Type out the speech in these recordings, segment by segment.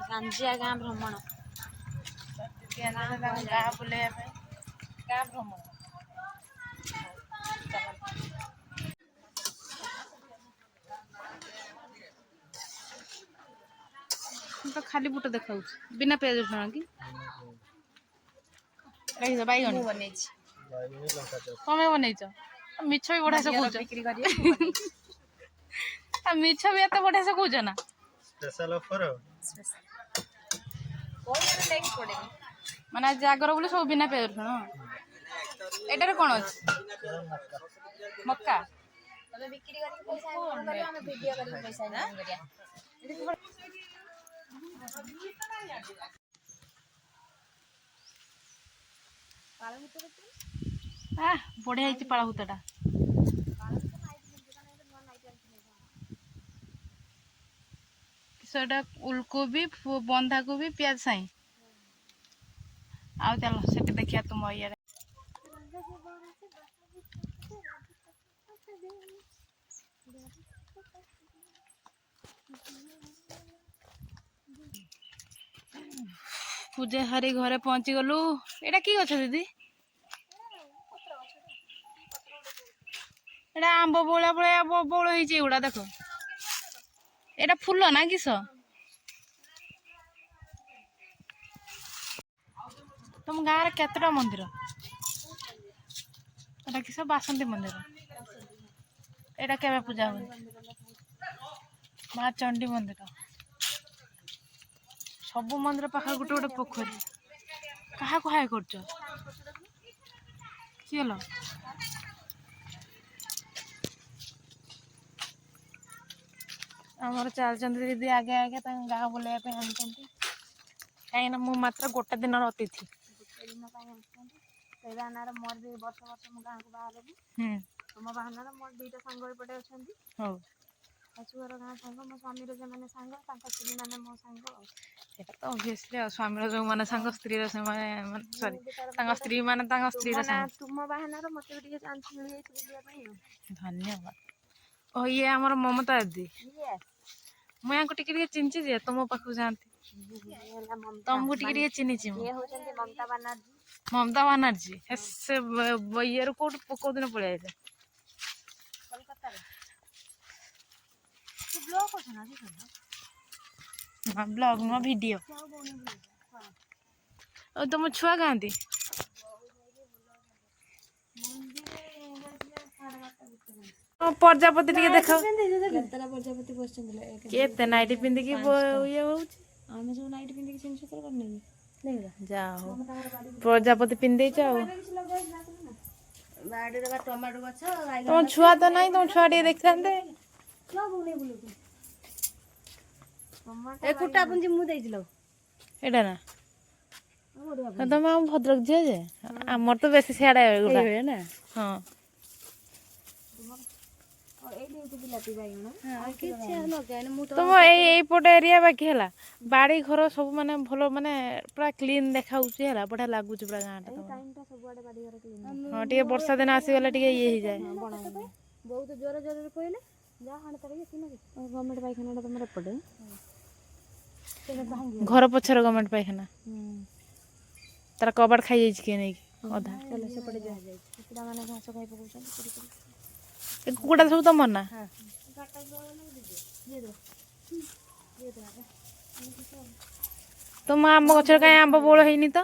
गांजिया गाँ भ्रमण गाँ बुलाया गाँ भ्रमण तो खाली बुट देखा बिना प्याज रसुण कि बैगन तमें बनईच मिछ भी बढ़िया से कौच मिछ भी एत बढ़िया से कौच ना स्पेशल ऑफर माने जागर बोले सब बिना प्याज रसुण एटार कौन अच्छे मक्का तबे बिक्री करके पैसा इनकम करियो हम वीडियो करके पैसा इनकम करिया बढ़िया है पाला भूतटा किसटा उलकोबी बंधा कोबी प्याज साई आउ चलो सेठी देखिया तुम ये पूजा हारी घरे पहुंची गलु एटा की गछ दीदी एटा आंब बोला बोला बोल होइचे एगुडा देखो एटा फूल ना किस तुम गाँव रे केतटा मंदिर एटा किस बासंती मंदिर एटा केबे पूजा हुए माँ चंडी मंदिर सबु मंदिर पाखा गोटे गोटे पोखरी क्या हाय कर आमर चलते दीदी आगे आगे गाँ बुलाया कहीं मु मात्र गोटे दिन अतिथि मोर भी वर्ष वर्ष मो गाँव को बाहर तुम बाहर मोर दुईटा सांग एपटे अच्छा शाशुघर गाँ सांग मो स्वामी जो मैंने सांग स्त्री मैंने मो सांग तो ऑब्वियसली स्वामी जो मैंने सांग स्त्री सॉरी स्त्री मैंने स्त्री तुम बाहर मत भी चांस मिल जाए धन्यवाद ओ ये आमर ममता दीदी मुझे टिके चिंची जे तुम पाखु जाती तुमको टिके चिन्ह ममता बानर्जी से ये कौ दिन पलि आए ब्लॉग नुआ वीडियो तुम छुआ गाँती प्रजापति टिके देख केते नाइटी पिंधिकी ये होउची आमे सब नाइटी पिंधिकी चेंज सतर करने जा हो प्रजापति पिंधे बाड़ी रे टमाटो गछ तुम छुआ तो नहीं तुम छुआ टिके देखथांते ए कुटा पुंजी मु देइदिलो एडा ना तुम हम भद्रक जे आमर तो बेसी सियाडा गुडा ना हां तुम यहीपट एरिया बाकी है बाड़ी घर सब माने भलो माने पूरा क्लीन देखा बढ़िया लगुच पूरा गाँव हाँ टे वर्षा दिन आसीगले टे ये हो जाए बहुत जोर जोर पड़े गवर्नमेंट पाइखाना तुम एपटे घर पछर गवर्नमेंट पाइखाना तार कबाड़ खाई किए नहीं अधा चलो सेपटे कुकुड़ा मैंने घास खाई पकाउछ कुकुड़ा सब तुम ना तुम आम गचर कहीं आंब बोल है तो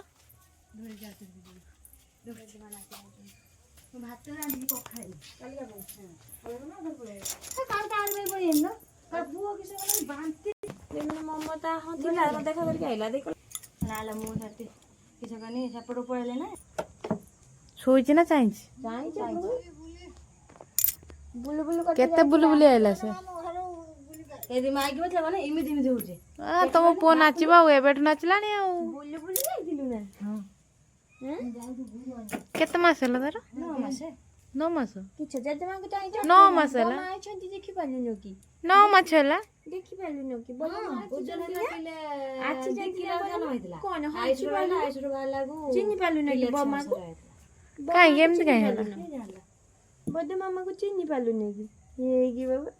ममता हाँ देखा करके आइला देख ना मुझे सेपट पड़े ना शोची ना चाहिए केते बुलबुली आइला से एदी माइक बतला माने इमिति इमिति होजे आ तुम पो नाचिबा एबेठ नाचलानी आ बुलबुली जाइदिलु ना हां केते मास हला तार 9 मास 9 मास किछ जदे मांग चाहि 9 मास हला माय छंती देखि पालिनो की 9 मास हला देखि पालिनो की बोल ओजन हला किले आछि जे किलो ओजन होइतला कोन आइसु वाला लागू चिनि पालिनो की बम्मा को काई गेम काई हला बदे मामा को चिनि पालिनो की ये की बाबा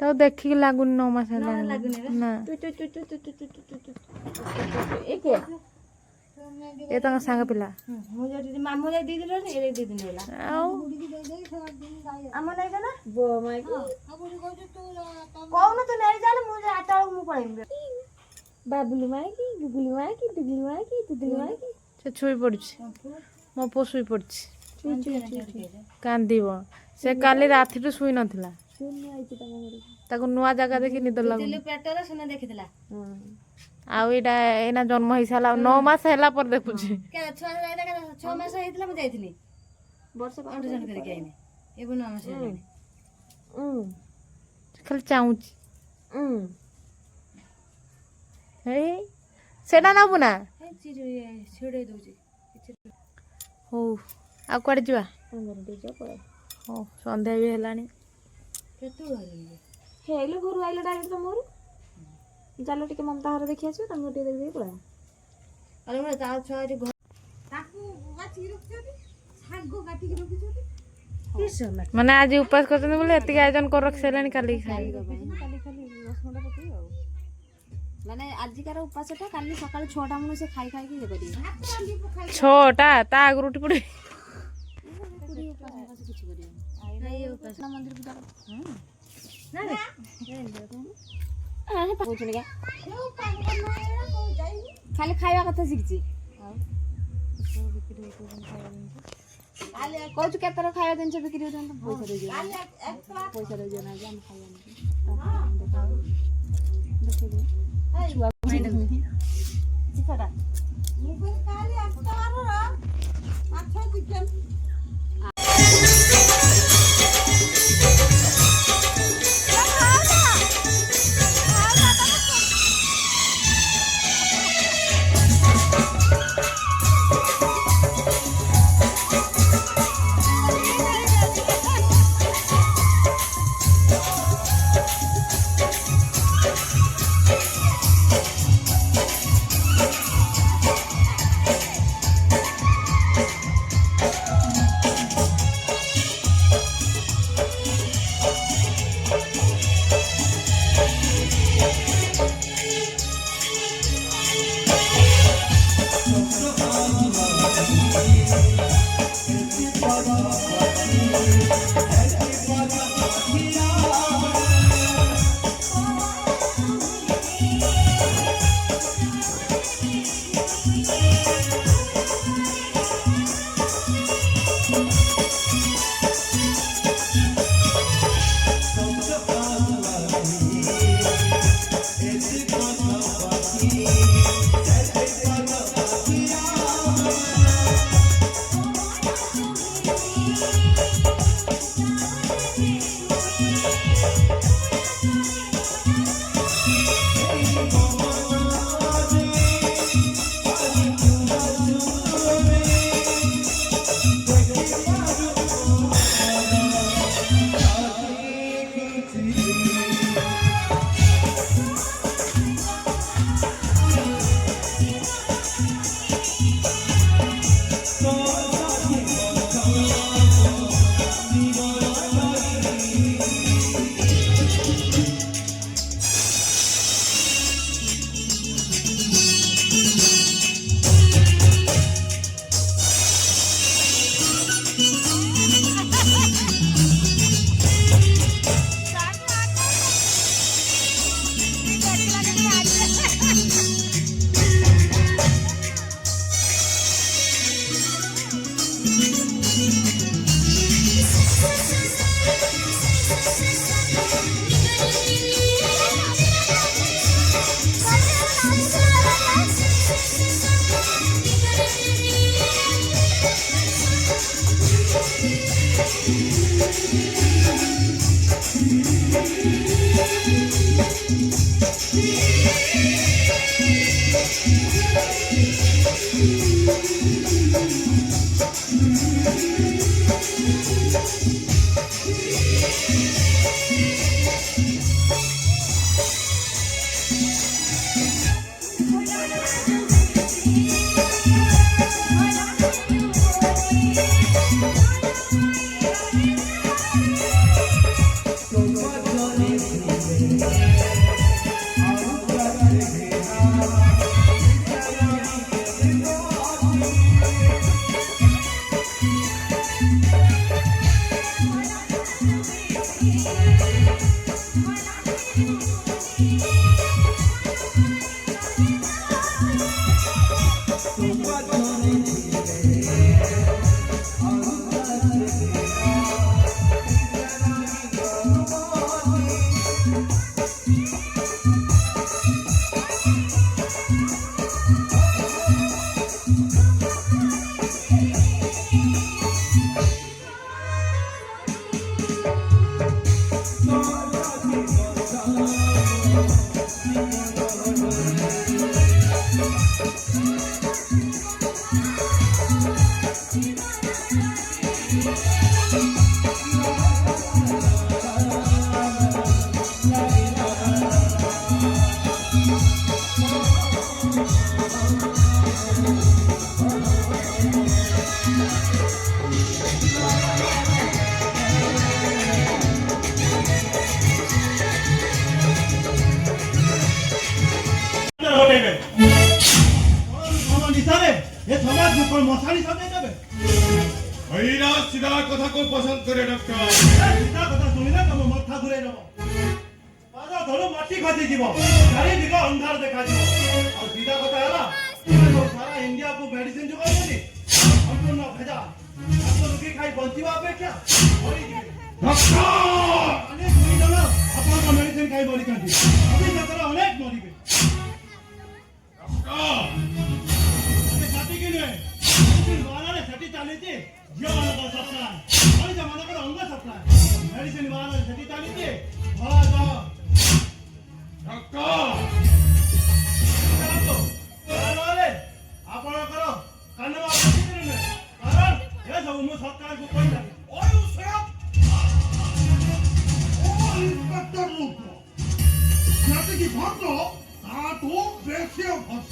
तो देखिक लागुनी 9 मास ना हेलानी लागुनी रे ना टु टु टु टु टु टु टु टु टु ए के ए तंग सांग पिला मु जे मामू जाई 2 दिन रे ए 2 दिन होला आउ हम नहीं देना बो माई को कहू तू नहीं जाने मु 8 वाला मु पळेम बाबुली माई की गुगुली माई की दुगुली माई की दुदुली माई की से छुई पड़छ मो पो सुई पड़छ कांदीबो से काली राती तो सुई नथिला सुन आइछि तम घर ताको नुआ जगह देखि निद लागु दिल पेटर सुने देखितला आउ एटा एना जन्म होई साला 9 मास हैला पर देखुछि के 6 मास हेतला मु जाइथिनी वर्ष ऑडिशन करके आइने एबो 9 मास हेलानी खाली चाउछि हे सेडा ना बुना हे छिड़े दोजी हो आ कोड जिवा अंदर देजा पळे हो संध्या भी हेलानी केतु हरले हेले घर आइले डायरेक्ट मोर जालो टिके ममता हर देखि आछो तंग टिके देख पळे अरे मोर ता छुआ रे घर ताकू गाची रखछोती सागो काटी के रखछोती किसला माने आज उपास करछन बोले एति आयोजन कर रखसेलानी काली खाई काली खाली 10 घंटा पति आ माने आज कार उपासटा काली सकाळ 6टा मनु से खाई खाई के करी 6टा ता आगरुटी पड़ी मंदिर पूजा ना खाली खाଇବା କଥା ଶିଖିଛି କହୁଛୁ କେତେର ଖାଇବା ଜିନିଷ ବିକ୍ରି ହଉଛନ୍ତି ପଇସା ରହିଯିବ ନା ଆମେ मशाली सजाई देबे भैरा सीधा कथा को पसंद करे डॉक्टर सीधा कथा सुनिले तुम माथा घुराई दबो पादा धरो माटी खसी जीवो चारि दिग अंधार देखा जीवो और सीधा कथा हैला तो सारा इंडिया को मेडिसिन जोगाई देली संपूर्ण भेजा आपको रोगी खाई बंचिवा अपेक्षा मरी जीवे डॉक्टर अनेक दुई जन आपन का मेडिसिन खाई मरी कांती अभी जतरा अनेक मरिबे डॉक्टर अरे जाति के लिए मेडिसिन वाला सेठी चालीची झियो मानकर सप्लाय मनीष मानकर अंग सप्लाय मेडिसिन वाला सेठी चालीची भला जा डॉक्टर तो वाले आपणकर कानवा प्रतिदिन ने कारण हे सब मो सरकार को कोई लागे ओय उसरात ओ इंस्पेक्टर रूप जाति की भक्त ता तो बेसिय भक्त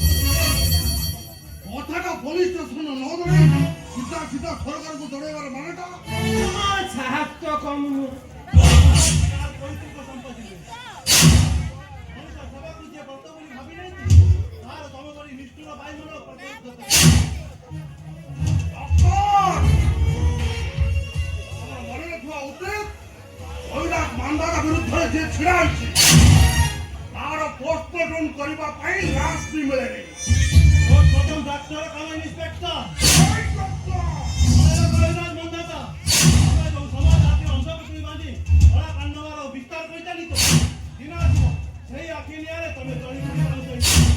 कथाटा पुलिस स्टेशन न धरे सीधा सीधा सरकार को दौड़ेबार मानेटा साहब तो कम सरकार कोई को संपत्ति नहीं मनीष सभा को जे भक्त बोली भाबी नहीं तार तम करी निष्ठुर भाई मन प्रत्येक मने रखवा उचित ओइला मांदाका विरुद्ध जे छिड़ा अछि तार पोस्टमार्टम करिबा पई लाश भी मिले नहीं पोस्टमार्टम डॉक्टर काला इंस्पेक्टर ओय डॉक्टर मेरा कलेराज मंदाता আমরা जो समाज জাতীয় অংশবিশেষ বাঁধি বড় কান্নবার বিস্তার করে চালিত দিনা জীব সেই আখি নিয়ে তুমি চলি পুরি মানুষ